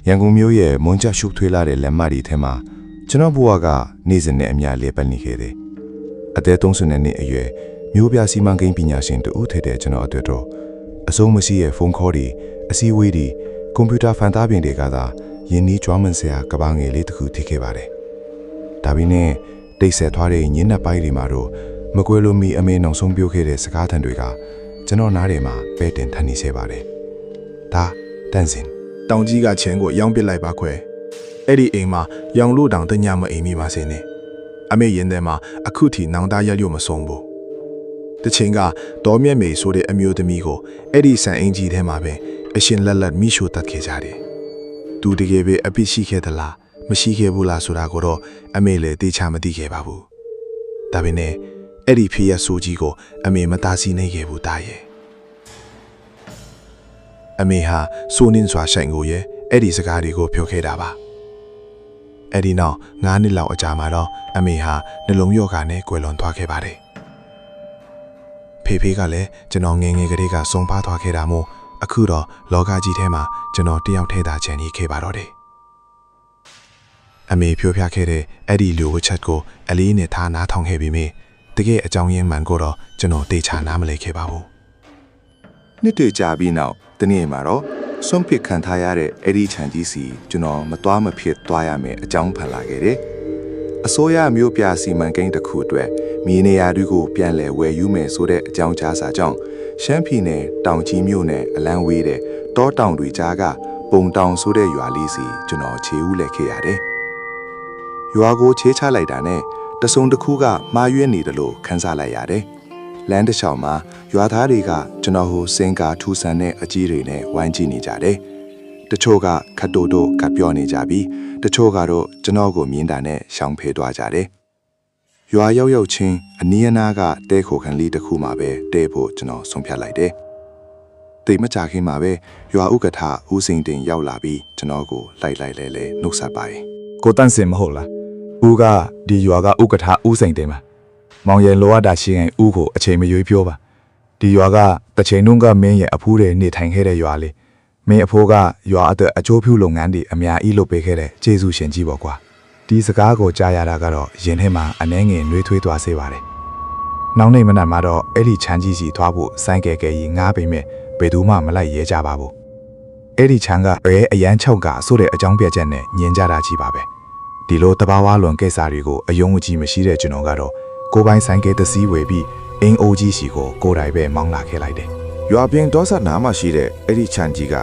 ရန်ကုန်မြို့ရဲ့မွန်ကြရှုပ်ထွေးလာတဲ့လမ်းမကြီးထဲမှာကျွန်တော်ဘဝကနေ့စဉ်နဲ့အများလေးပတ်နေခဲ့တယ်အသက်30နှစ်အရွယ်မျိုးပြစီမံကိန်းပညာရှင်တူဦးထတဲ့ကျွန်တော်အတွက်တော့အဆုံးမရှိရဲ့ဖုန်းခေါ်တွေအစည်းအဝေးတွေကွန်ပျူတာဖန်သားပြင်တွေကသာယင်းနီးကြွားမစရာကဘာငယ်လေးတစ်ခုထိခဲ့ပါတယ်ဒါပေမဲ့တိတ်ဆက်သွားတဲ့ညင်းနှက်ပိုင်းတွေမှာတော့မကွဲလို့မီအမေနောက်ဆုံးပြောခဲ့တဲ့စကားသံတွေကကျွန်တော်နားထဲမှာပဲတင်ထန်နေစေပါတယ်ဒါတန့်စင်တောင်ကြီးကချင်းကိုရောင်းပစ်လိုက်ပါခွဲအဲ့ဒီအိမ်မှာရောင်လို့တောင်တညမအိမ်မိပါစေနဲ့အမေရင်ထဲမှာအခုထိနောင်တရရွမဆုံးဘူးတချင်းကဒေါ်မြက်မေဆိုတဲ့အမျိုးသမီးကိုအဲ့ဒီဆန်အင်ကြီးထဲမှာပဲအရှင်လက်လက်မိရှို့တတ်ခဲ့ကြတယ်သူတကယ်ပဲအပြစ်ရှိခဲ့သလားမရှိခဲ့ဘူးလားဆိုတာကိုတော့အမေလည်းသိချမသိခဲ့ပါဘူးဒါပေမဲ့အဲ့ဒီဖေးရဆိုကြီးကိုအမေမသားစီနေခဲ့ဘူးတာရဲ့အမေဟာစိုးနင်းစွာဆိုင်ကိုရဲ့အဲ့ဒီစကားတွေကိုပြောခဲ့တာပါအဲ့ဒီနောက်9နှစ်လောက်အကြာမှာတော့အမေဟာနှလုံးရောဂါနဲ့ကွယ်လွန်သွားခဲ့ပါတယ်ဖေဖေကလည်းကျွန်တော်ငယ်ငယ်ကလေးကဆုံးပါသွားခဲ့တာမို့အခုတော့လောကကြီးထဲမှာကျွန်တော်တယောက်ထဲသာချန်နေခဲ့ပါတော့တယ်အမေပြောပြခဲ့တဲ့အဲ့ဒီလူဝချက်ကိုအလေးနဲ့ထားနားထောင်ခဲ့ပြီးမြဲတကယ်အကြောင်းရင်းမှန်ကိုတော့ကျွန်တော်တေချာနားမလည်ခဲ့ပါဘူးနှစ်တွေကြာပြီးနောက်တနေ့မှာတော့ဆုံးဖြတ်ခံထားရတဲ့အဲ့ဒီခြံကြီးစီကျွန်တော်မသွားမဖြစ်သွားရမယ်အကြောင်းဖန်လာခဲ့တယ်အစိုးရမျိုးပြစီမံကိန်းတစ်ခုအတွက်မြေနေရာတွေကိုပြန်လည်ဝယ်ယူမယ်ဆိုတဲ့အကြောင်းကြားစာကြောင့်ရှမ်းပြည်နယ်တောင်ကြီးမြို့နယ်အလန်းဝေးတဲ့တောတောင်တွေကြားကပုံတောင်ဆိုတဲ့ရွာလေးစီကျွန်တော်ခြေဦးလက်ခဲ့ရတယ်ရွာကိုခြေချလိုက်တာနဲ့တစုံတစ်ခုကမှားယွင်းနေတယ်လို့ခန်းစားလိုက်ရတယ်လမ်းတစ်လျှောက်မှာရွာသားတွေကကျွန်တော်ဟိုစင်ကာထူဆန်တဲ့အကြီးတွေနဲ့ဝိုင်းကြည့်နေကြတယ်တချို့ကခတ်တိုတို့ကပြောနေကြပြီးတချို့ကတော့ကျွန်တော်ကိုမြင်တာနဲ့ရှောင်ဖဲသွားကြတယ်ရွာရောက်ရောက်ချင်းအနီးအနားကတဲခိုခန်းလေးတစ်ခုမှာပဲတဲဖို့ကျွန်တော်ဆုံးဖြတ်လိုက်တယ်တိတ်မကြခင်မှာပဲရွာဥက္ကဋ္ဌဦးစိန်တင်ရောက်လာပြီးကျွန်တော်ကိုလိုက်လဲနှုတ်ဆက်ပါတယ်ကိုတန့်စင်မဟုတ်လားဦးကဒီရွာကဥက္ကဋ္ဌဦးစိန်တင်ပါမောင်ရဲ့လောရတာရှိရင်ဦးကိုအချိန်မရွေးပြောပါဒီရွာကတချိန်တုန်းကမင်းရဲ့အဖိုးတွေနေထိုင်ခဲ့တဲ့ရွာလေးမင်းအဖိုးကရွာအတွက်အကျိုးပြုလုပ်ငန်းတွေအများကြီးလုပ်ပေးခဲ့တဲ့ကျေးဇူးရှင်ကြီးပေါ့ကွာဒီစကားကိုကြားရတာကတော့ရင်ထဲမှာအနှဲငယ်နှွေးထွေးသွားစေပါတယ်နောက်နေ့မနက်မှာတော့အဲ့ဒီချမ်းကြီးစီသွားဖို့စိုင်းကဲကြီးငားပိမဲ့ဘယ်သူမှမလိုက်ရဲကြပါဘူးအဲ့ဒီချမ်းကအရန်6ကဆိုတဲ့အကြောင်းပြချက်နဲ့ညင်ကြတာကြီးပါပဲဒီလိုတဘာဝလွန်ကိစ္စတွေကိုအယုံအကြည်မရှိတဲ့ကျွန်တော်ကတော့ကိုပိုင်းဆိုင်ကဲတစည်းဝယ်ပြီးအင်းအိုးကြီးစီကိုကိုယ်တိုင်ပဲမောင်းလာခဲ့လိုက်တယ်။ရွာပြင်တောဆက်နားမှာရှိတဲ့အဲ့ဒီခြံကြီးက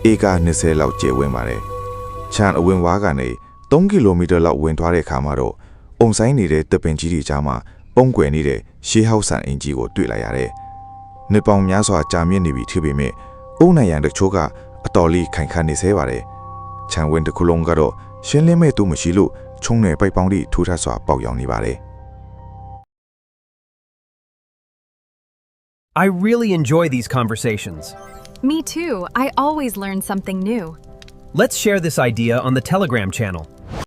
ဧက20လောက်ကျယ်ဝန်းပါတယ်။ခြံအဝင်ဝါးကနေ3ကီလိုမီတာလောက်ဝင်သွားတဲ့အခါမှာတော့အုံဆိုင်နေတဲ့တပင်ကြီးတွေကြားမှာပုံကွယ်နေတဲ့ရှေးဟောက်ဆန်အင်ကြီးကိုတွေ့လိုက်ရတယ်။နှစ်ပေါင်များစွာကြာမြင့်နေပြီဖြစ်ပေမဲ့အုံနိုင်ရန်တချို့ကအတော်လေးခိုင်ခန့်နေသေးပါတယ်။ခြံဝင်တစ်ခုလုံးကတော့ရှင်းလင်းမဲ့သူမရှိလို့ချုံနယ်ပိုက်ပေါင်းတွေထူထပ်စွာပေါက်ရောက်နေပါတယ်။ I really enjoy these conversations. Me too. I always learn something new. Let's share this idea on the Telegram channel.